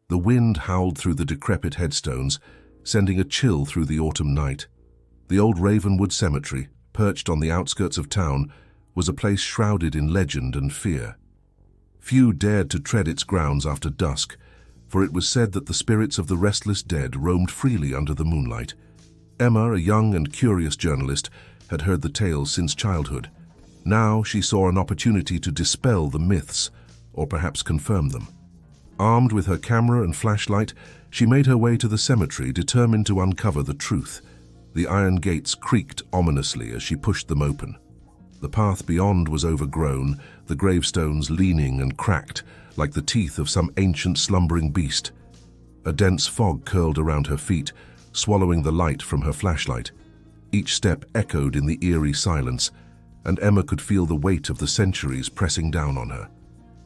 The wind howled through the decrepit headstones, sending a chill through the autumn night. The old Ravenwood Cemetery, perched on the outskirts of town, was a place shrouded in legend and fear. Few dared to tread its grounds after dusk, for it was said that the spirits of the restless dead roamed freely under the moonlight. Emma, a young and curious journalist, had heard the tales since childhood. Now she saw an opportunity to dispel the myths, or perhaps confirm them. Armed with her camera and flashlight, she made her way to the cemetery, determined to uncover the truth. The iron gates creaked ominously as she pushed them open. The path beyond was overgrown, the gravestones leaning and cracked, like the teeth of some ancient slumbering beast. A dense fog curled around her feet, swallowing the light from her flashlight. Each step echoed in the eerie silence, and Emma could feel the weight of the centuries pressing down on her.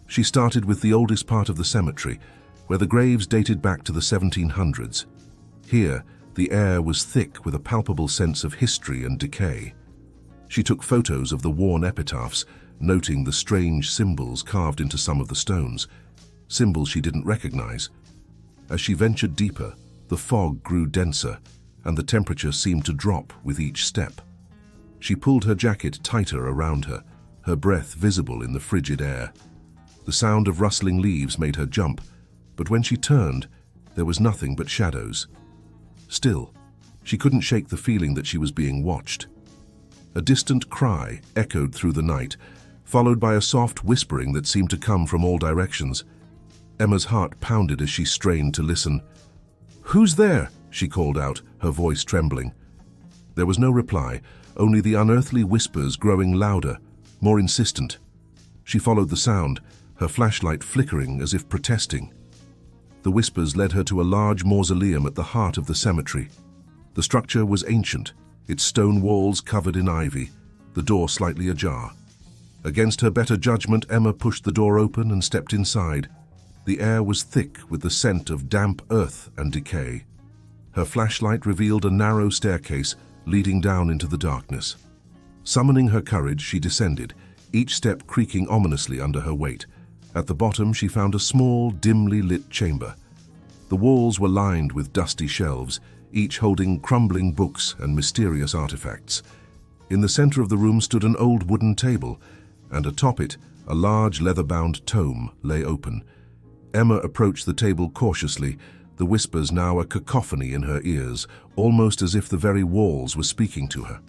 She started with the oldest part of the cemetery, where the graves dated back to the 1700s. Here, the air was thick with a palpable sense of history and decay. She took photos of the worn epitaphs, noting the strange symbols carved into some of the stones, symbols she didn't recognize. As she ventured deeper, the fog grew denser, and the temperature seemed to drop with each step. She pulled her jacket tighter around her, her breath visible in the frigid air. The sound of rustling leaves made her jump, but when she turned, there was nothing but shadows. Still, she couldn't shake the feeling that she was being watched. A distant cry echoed through the night, followed by a soft whispering that seemed to come from all directions. Emma's heart pounded as she strained to listen. "Who's there?" she called out, her voice trembling. There was no reply, only the unearthly whispers growing louder, more insistent. She followed the sound, her flashlight flickering as if protesting. The whispers led her to a large mausoleum at the heart of the cemetery. The structure was ancient, its stone walls covered in ivy, the door slightly ajar. Against her better judgment, Emma pushed the door open and stepped inside. The air was thick with the scent of damp earth and decay. Her flashlight revealed a narrow staircase leading down into the darkness. Summoning her courage, she descended, each step creaking ominously under her weight. At the bottom, she found a small, dimly lit chamber. The walls were lined with dusty shelves, each holding crumbling books and mysterious artifacts. In the center of the room stood an old wooden table, and atop it, a large leather-bound tome lay open. Emma approached the table cautiously, the whispers now a cacophony in her ears, almost as if the very walls were speaking to her.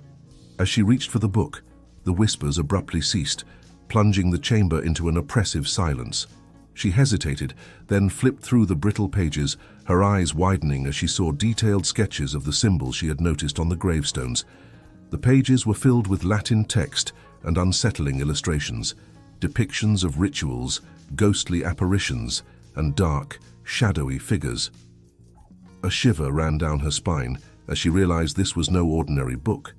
As she reached for the book, the whispers abruptly ceased, plunging the chamber into an oppressive silence. She hesitated, then flipped through the brittle pages, her eyes widening as she saw detailed sketches of the symbols she had noticed on the gravestones. The pages were filled with Latin text and unsettling illustrations, depictions of rituals, ghostly apparitions, and dark, shadowy figures. A shiver ran down her spine as she realized this was no ordinary book.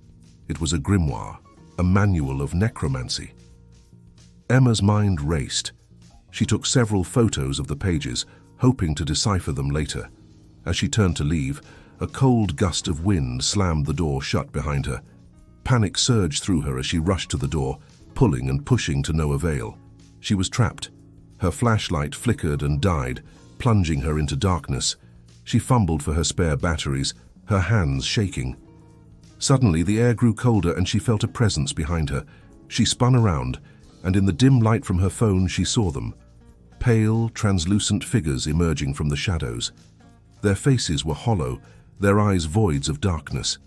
It was a grimoire, a manual of necromancy. Emma's mind raced. She took several photos of the pages, hoping to decipher them later. As she turned to leave, a cold gust of wind slammed the door shut behind her. Panic surged through her as she rushed to the door, pulling and pushing to no avail. She was trapped. Her flashlight flickered and died, plunging her into darkness. She fumbled for her spare batteries, her hands shaking. Suddenly, the air grew colder and she felt a presence behind her. She spun around, and in the dim light from her phone, she saw them. Pale, translucent figures emerging from the shadows. Their faces were hollow, their eyes voids of darkness.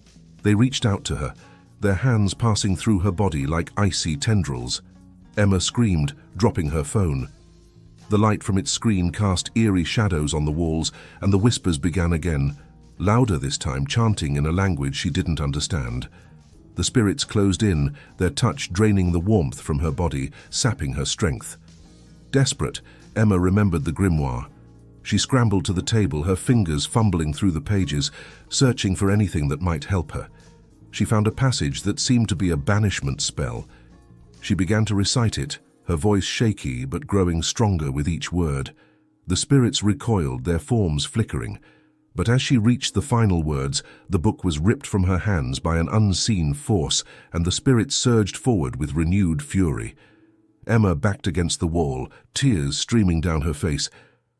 They reached out to her, their hands passing through her body like icy tendrils. Emma screamed, dropping her phone. The light from its screen cast eerie shadows on the walls, and the whispers began again, louder this time, chanting in a language she didn't understand. The spirits closed in, their touch draining the warmth from her body, sapping her strength. Desperate, Emma remembered the grimoire. She scrambled to the table, her fingers fumbling through the pages, searching for anything that might help her. She found a passage that seemed to be a banishment spell. She began to recite it, her voice shaky but growing stronger with each word. The spirits recoiled, their forms flickering. But as she reached the final words, the book was ripped from her hands by an unseen force, and the spirits surged forward with renewed fury. Emma backed against the wall, tears streaming down her face.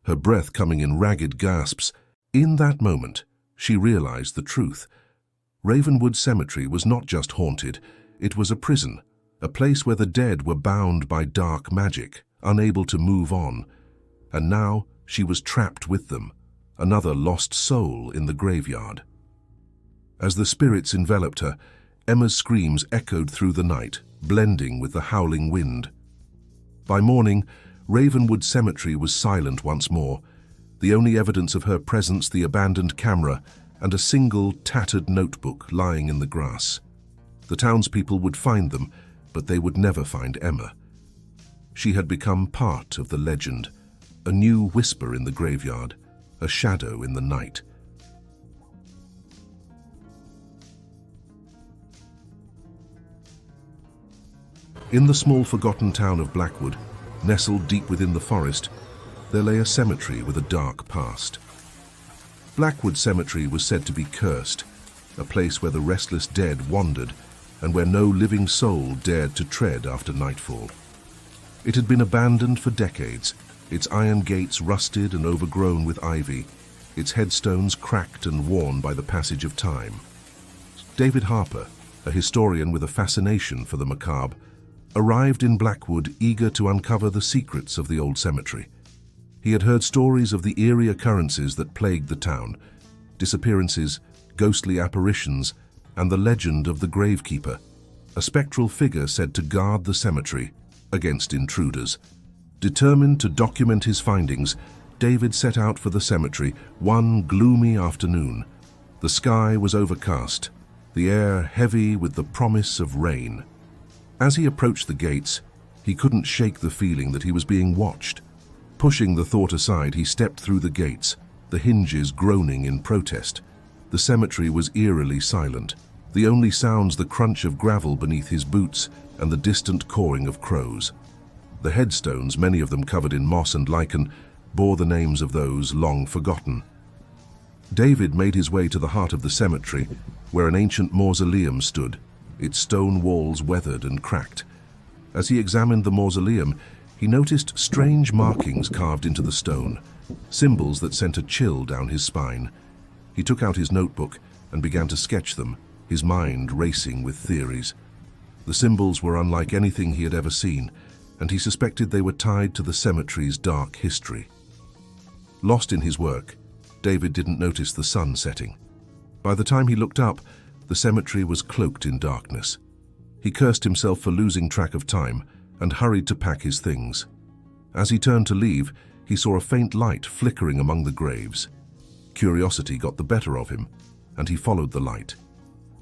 her breath coming in ragged gasps. In that moment, she realized the truth. Ravenwood Cemetery was not just haunted, it was a prison, a place where the dead were bound by dark magic, unable to move on. And now she was trapped with them, another lost soul in the graveyard. As the spirits enveloped her, Emma's screams echoed through the night, blending with the howling wind. By morning, Ravenwood Cemetery was silent once more, the only evidence of her presence the abandoned camera and a single tattered notebook lying in the grass. The townspeople would find them, but they would never find Emma. She had become part of the legend, a new whisper in the graveyard, a shadow in the night. In the small forgotten town of Blackwood, nestled deep within the forest, there lay a cemetery with a dark past. Blackwood Cemetery was said to be cursed, a place where the restless dead wandered and where no living soul dared to tread after nightfall. It had been abandoned for decades, its iron gates rusted and overgrown with ivy, its headstones cracked and worn by the passage of time. David Harper, a historian with a fascination for the macabre, arrived in Blackwood eager to uncover the secrets of the old cemetery. He had heard stories of the eerie occurrences that plagued the town, disappearances, ghostly apparitions, and the legend of the gravekeeper, a spectral figure said to guard the cemetery against intruders. Determined to document his findings, David set out for the cemetery one gloomy afternoon. The sky was overcast, the air heavy with the promise of rain. As he approached the gates, he couldn't shake the feeling that he was being watched. Pushing the thought aside, he stepped through the gates, the hinges groaning in protest. The cemetery was eerily silent, the only sounds the crunch of gravel beneath his boots and the distant cawing of crows. The headstones, many of them covered in moss and lichen, bore the names of those long forgotten. David made his way to the heart of the cemetery, where an ancient mausoleum stood, its stone walls weathered and cracked. As he examined the mausoleum, he noticed strange markings carved into the stone, symbols that sent a chill down his spine. He took out his notebook and began to sketch them, his mind racing with theories. The symbols were unlike anything he had ever seen, and he suspected they were tied to the cemetery's dark history. Lost in his work, David didn't notice the sun setting. By the time he looked up, the cemetery was cloaked in darkness. He cursed himself for losing track of time and hurried to pack his things. As he turned to leave, he saw a faint light flickering among the graves. Curiosity got the better of him, and he followed the light.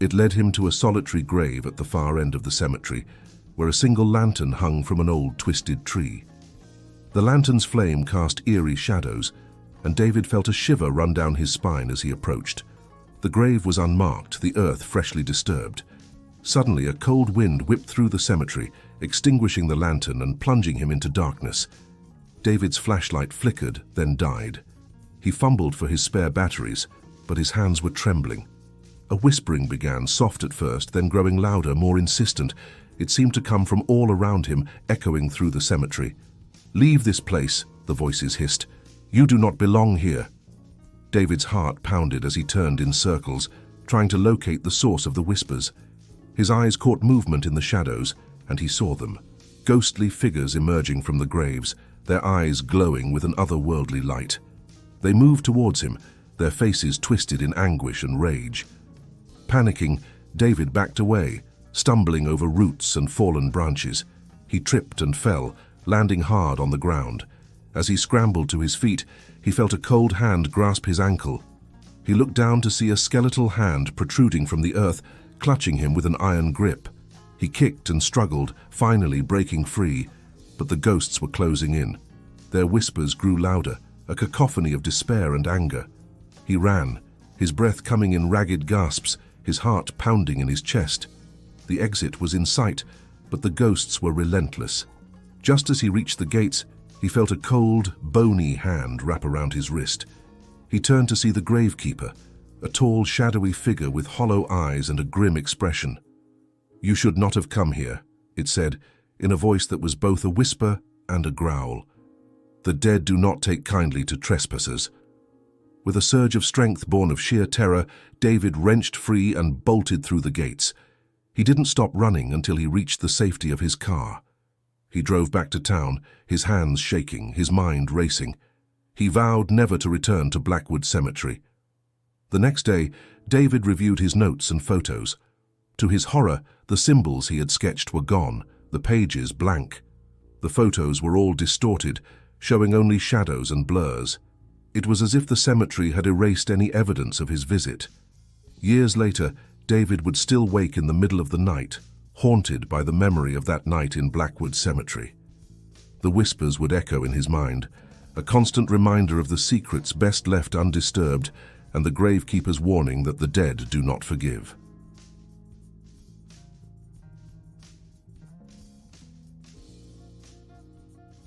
It led him to a solitary grave at the far end of the cemetery, where a single lantern hung from an old twisted tree. The lantern's flame cast eerie shadows, and David felt a shiver run down his spine as he approached. The grave was unmarked, the earth freshly disturbed. Suddenly, a cold wind whipped through the cemetery, extinguishing the lantern and plunging him into darkness. David's flashlight flickered, then died. He fumbled for his spare batteries, but his hands were trembling. A whispering began, soft at first, then growing louder, more insistent. It seemed to come from all around him, echoing through the cemetery. "Leave this place," the voices hissed. "You do not belong here." David's heart pounded as he turned in circles, trying to locate the source of the whispers. His eyes caught movement in the shadows, and he saw them. Ghostly figures emerging from the graves, their eyes glowing with an otherworldly light. They moved towards him, their faces twisted in anguish and rage. Panicking, David backed away, stumbling over roots and fallen branches. He tripped and fell, landing hard on the ground. As he scrambled to his feet, he felt a cold hand grasp his ankle. He looked down to see a skeletal hand protruding from the earth, clutching him with an iron grip. He kicked and struggled, finally breaking free, but the ghosts were closing in. Their whispers grew louder, a cacophony of despair and anger. He ran, his breath coming in ragged gasps, his heart pounding in his chest. The exit was in sight, but the ghosts were relentless. Just as he reached the gates, he felt a cold, bony hand wrap around his wrist. He turned to see the gravekeeper, a tall, shadowy figure with hollow eyes and a grim expression. "You should not have come here," it said, in a voice that was both a whisper and a growl. The dead do not take kindly to trespassers. With a surge of strength born of sheer terror, David wrenched free and bolted through the gates. He didn't stop running until he reached the safety of his car. He drove back to town, his hands shaking, his mind racing. He vowed never to return to Blackwood Cemetery. The next day, David reviewed his notes and photos. To his horror, the symbols he had sketched were gone, the pages blank. The photos were all distorted, showing only shadows and blurs. It was as if the cemetery had erased any evidence of his visit. Years later, David would still wake in the middle of the night, haunted by the memory of that night in Blackwood Cemetery. The whispers would echo in his mind, a constant reminder of the secrets best left undisturbed and the gravekeeper's warning that the dead do not forgive.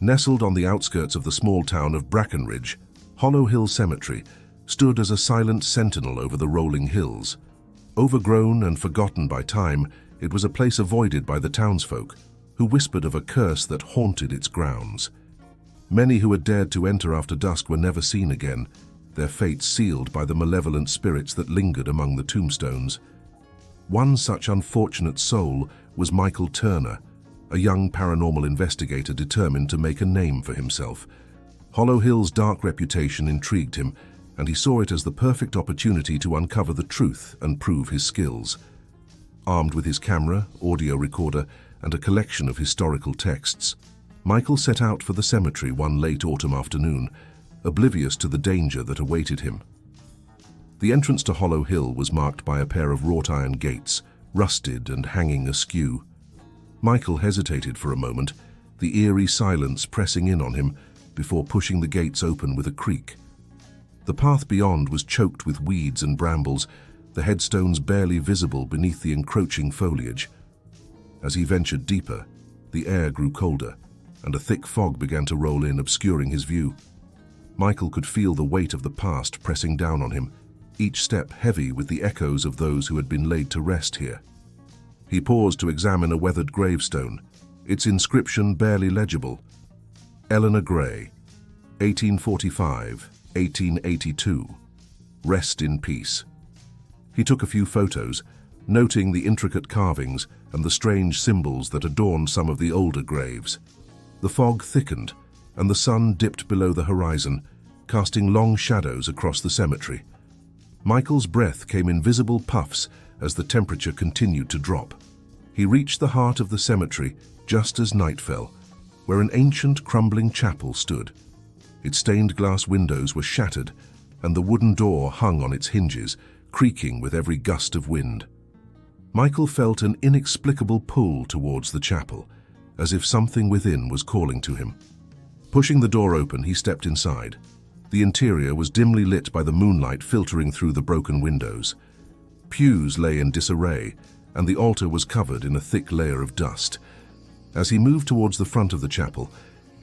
Nestled on the outskirts of the small town of Brackenridge, Hollow Hill Cemetery stood as a silent sentinel over the rolling hills. Overgrown and forgotten by time, it was a place avoided by the townsfolk, who whispered of a curse that haunted its grounds. Many who had dared to enter after dusk were never seen again, their fates sealed by the malevolent spirits that lingered among the tombstones. One such unfortunate soul was Michael Turner, a young paranormal investigator determined to make a name for himself. Hollow Hill's dark reputation intrigued him, and he saw it as the perfect opportunity to uncover the truth and prove his skills. Armed with his camera, audio recorder, and a collection of historical texts, Michael set out for the cemetery one late autumn afternoon, oblivious to the danger that awaited him. The entrance to Hollow Hill was marked by a pair of wrought iron gates, rusted and hanging askew. Michael hesitated for a moment, the eerie silence pressing in on him before pushing the gates open with a creak. The path beyond was choked with weeds and brambles, the headstones barely visible beneath the encroaching foliage. As he ventured deeper, the air grew colder, and a thick fog began to roll in, obscuring his view. Michael could feel the weight of the past pressing down on him, each step heavy with the echoes of those who had been laid to rest here. He paused to examine a weathered gravestone, its inscription barely legible. Eleanor Gray, 1845-1882. Rest in peace. He took a few photos, noting the intricate carvings and the strange symbols that adorned some of the older graves. The fog thickened, and the sun dipped below the horizon, casting long shadows across the cemetery. Michael's breath came in visible puffs as the temperature continued to drop. He reached the heart of the cemetery just as night fell, where an ancient crumbling chapel stood. Its stained glass windows were shattered, and the wooden door hung on its hinges, creaking with every gust of wind. Michael felt an inexplicable pull towards the chapel, as if something within was calling to him. Pushing the door open, he stepped inside. The interior was dimly lit by the moonlight filtering through the broken windows. Pews lay in disarray, and the altar was covered in a thick layer of dust. As he moved towards the front of the chapel,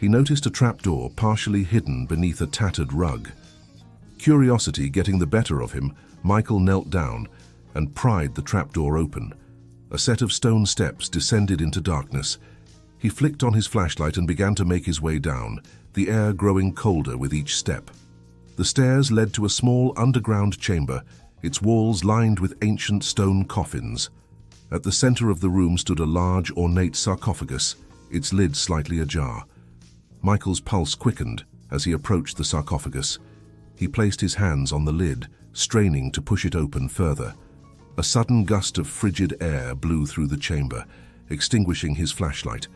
he noticed a trapdoor partially hidden beneath a tattered rug. Curiosity getting the better of him, Michael knelt down and pried the trapdoor open. A set of stone steps descended into darkness. He flicked on his flashlight and began to make his way down, the air growing colder with each step. The stairs led to a small underground chamber, its walls lined with ancient stone coffins. At the center of the room stood a large, ornate sarcophagus, its lid slightly ajar. Michael's pulse quickened as he approached the sarcophagus. He placed his hands on the lid, straining to push it open further. A sudden gust of frigid air blew through the chamber, extinguishing his flashlight.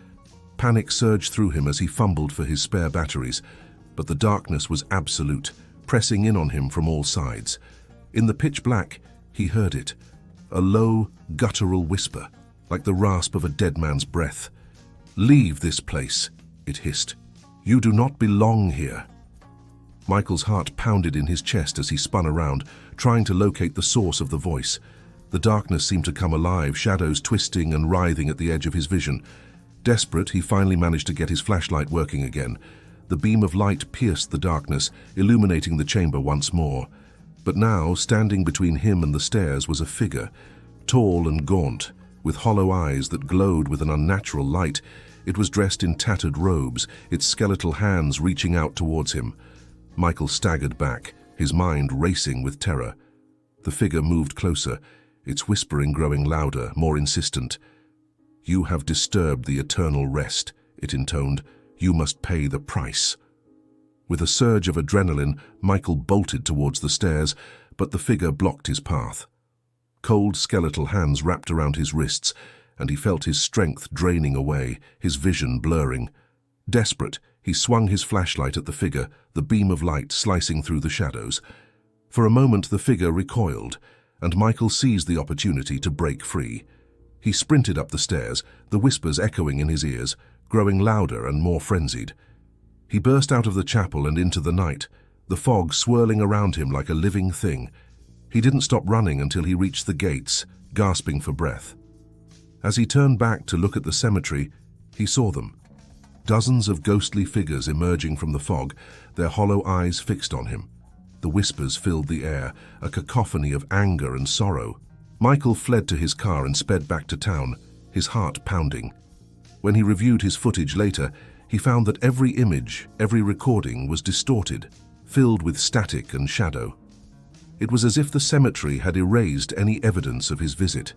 Panic surged through him as he fumbled for his spare batteries, but the darkness was absolute, pressing in on him from all sides. In the pitch black, he heard it, a low, guttural whisper, like the rasp of a dead man's breath. "Leave this place," it hissed. "You do not belong here." Michael's heart pounded in his chest as he spun around, trying to locate the source of the voice. The darkness seemed to come alive, shadows twisting and writhing at the edge of his vision. Desperate, he finally managed to get his flashlight working again. The beam of light pierced the darkness, illuminating the chamber once more. But now, standing between him and the stairs was a figure, tall and gaunt, with hollow eyes that glowed with an unnatural light. It was dressed in tattered robes, its skeletal hands reaching out towards him. Michael staggered back, his mind racing with terror. The figure moved closer, its whispering growing louder, more insistent. "You have disturbed the eternal rest," it intoned. "You must pay the price." With a surge of adrenaline, Michael bolted towards the stairs, but the figure blocked his path. Cold skeletal hands wrapped around his wrists, and he felt his strength draining away, his vision blurring. Desperate, he swung his flashlight at the figure, the beam of light slicing through the shadows. For a moment the figure recoiled, and Michael seized the opportunity to break free. He sprinted up the stairs, the whispers echoing in his ears, growing louder and more frenzied. He burst out of the chapel and into the night, the fog swirling around him like a living thing. He didn't stop running until he reached the gates, gasping for breath. As he turned back to look at the cemetery, he saw them. Dozens of ghostly figures emerging from the fog, their hollow eyes fixed on him. The whispers filled the air, a cacophony of anger and sorrow. Michael fled to his car and sped back to town, his heart pounding. When he reviewed his footage later, he found that every image, every recording was distorted, filled with static and shadow. It was as if the cemetery had erased any evidence of his visit.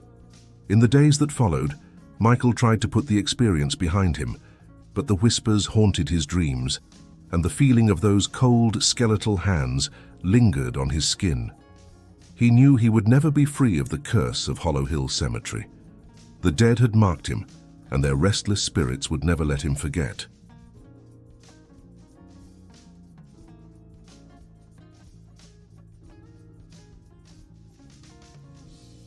In the days that followed, Michael tried to put the experience behind him, but the whispers haunted his dreams, and the feeling of those cold, skeletal hands lingered on his skin. He knew he would never be free of the curse of Hollow Hill Cemetery. The dead had marked him, and their restless spirits would never let him forget.